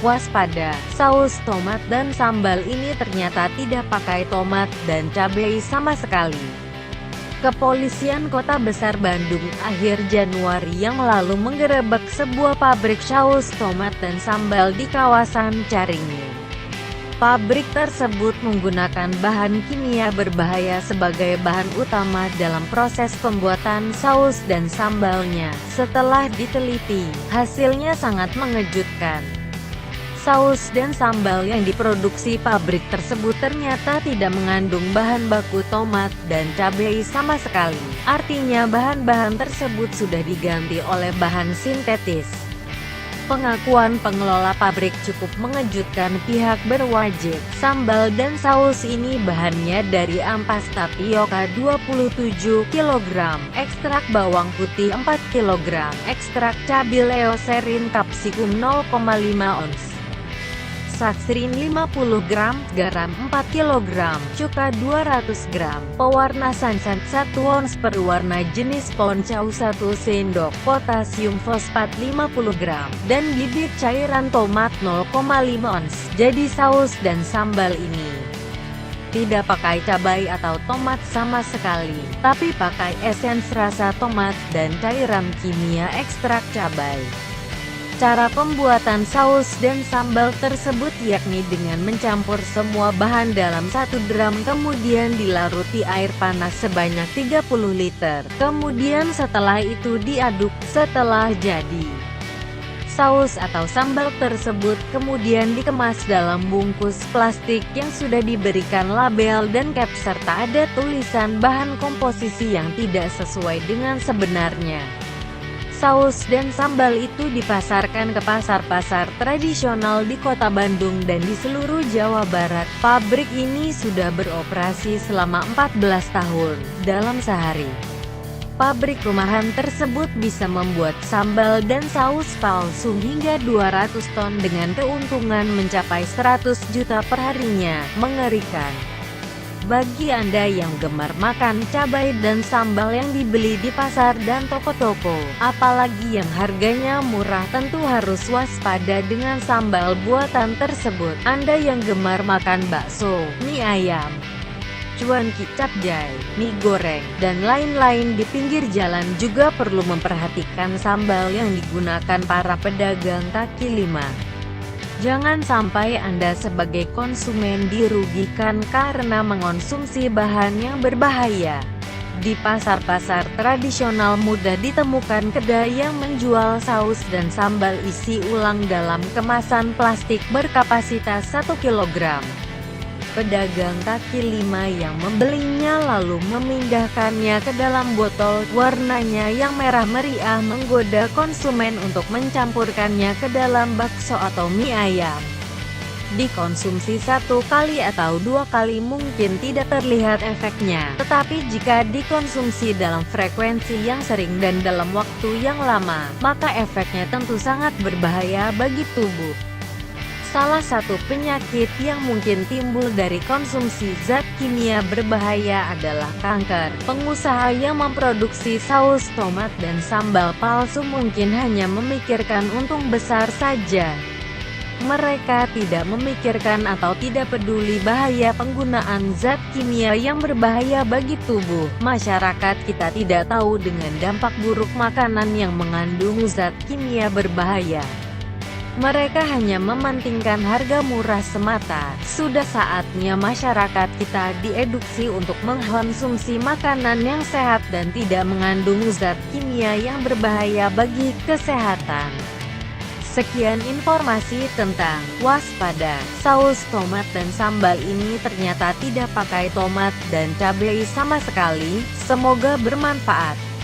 Waspada, saus tomat dan sambal ini ternyata tidak pakai tomat dan cabai sama sekali. Kepolisian Kota Besar Bandung akhir Januari yang lalu menggerebek sebuah pabrik saus tomat dan sambal di kawasan Caringin. Pabrik tersebut menggunakan bahan kimia berbahaya sebagai bahan utama dalam proses pembuatan saus dan sambalnya. Setelah diteliti, hasilnya sangat mengejutkan. Saus dan sambal yang diproduksi pabrik tersebut ternyata tidak mengandung bahan baku tomat dan cabai sama sekali. Artinya bahan-bahan tersebut sudah diganti oleh bahan sintetis. Pengakuan pengelola pabrik cukup mengejutkan pihak berwajib. Sambal dan saus ini bahannya dari ampas tapioka 27 kg, ekstrak bawang putih 4 kg, ekstrak cabai leoserin kapsikum 0,5 ons, saksrin 50 gram, garam 4 kg, cuka 200 gram, pewarna sunset 1 ons, perwarna jenis poncau 1 sendok, potasium fosfat 50 gram, dan bibit cairan tomat 0,5 ons. Jadi saus dan sambal ini tidak pakai cabai atau tomat sama sekali, tapi pakai esens rasa tomat dan cairan kimia ekstrak cabai. Cara pembuatan saus dan sambal tersebut yakni dengan mencampur semua bahan dalam satu drum kemudian dilaruti air panas sebanyak 30 liter. Kemudian setelah itu diaduk. Setelah jadi, saus atau sambal tersebut kemudian dikemas dalam bungkus plastik yang sudah diberikan label dan cap serta ada tulisan bahan komposisi yang tidak sesuai dengan sebenarnya. Saus dan sambal itu dipasarkan ke pasar-pasar tradisional di Kota Bandung dan di seluruh Jawa Barat. Pabrik ini sudah beroperasi selama 14 tahun. Dalam sehari, pabrik rumahan tersebut bisa membuat sambal dan saus palsu hingga 200 ton dengan keuntungan mencapai 100 juta perharinya. Mengerikan. Bagi Anda yang gemar makan cabai dan sambal yang dibeli di pasar dan toko-toko, apalagi yang harganya murah, tentu harus waspada dengan sambal buatan tersebut. Anda yang gemar makan bakso, mie ayam, cuanki, capcay, mie goreng, dan lain-lain di pinggir jalan juga perlu memperhatikan sambal yang digunakan para pedagang kaki lima. Jangan sampai Anda sebagai konsumen dirugikan karena mengonsumsi bahan yang berbahaya. Di pasar-pasar tradisional mudah ditemukan kedai yang menjual saus dan sambal isi ulang dalam kemasan plastik berkapasitas 1 kg. Pedagang kaki lima yang membelinya lalu memindahkannya ke dalam botol warnanya yang merah meriah menggoda konsumen untuk mencampurkannya ke dalam bakso atau mie ayam. Dikonsumsi 1 kali atau 2 kali mungkin tidak terlihat efeknya, tetapi jika dikonsumsi dalam frekuensi yang sering dan dalam waktu yang lama, maka efeknya tentu sangat berbahaya bagi tubuh. Salah satu penyakit yang mungkin timbul dari konsumsi zat kimia berbahaya adalah kanker. Pengusaha yang memproduksi saus tomat dan sambal palsu mungkin hanya memikirkan untung besar saja. Mereka tidak memikirkan atau tidak peduli bahaya penggunaan zat kimia yang berbahaya bagi tubuh. Masyarakat kita tidak tahu dengan dampak buruk makanan yang mengandung zat kimia berbahaya. Mereka hanya mementingkan harga murah semata. Sudah saatnya masyarakat kita diedukasi untuk mengkonsumsi makanan yang sehat dan tidak mengandung zat kimia yang berbahaya bagi kesehatan. Sekian informasi tentang waspada. Saus tomat dan sambal ini ternyata tidak pakai tomat dan cabai sama sekali. Semoga bermanfaat.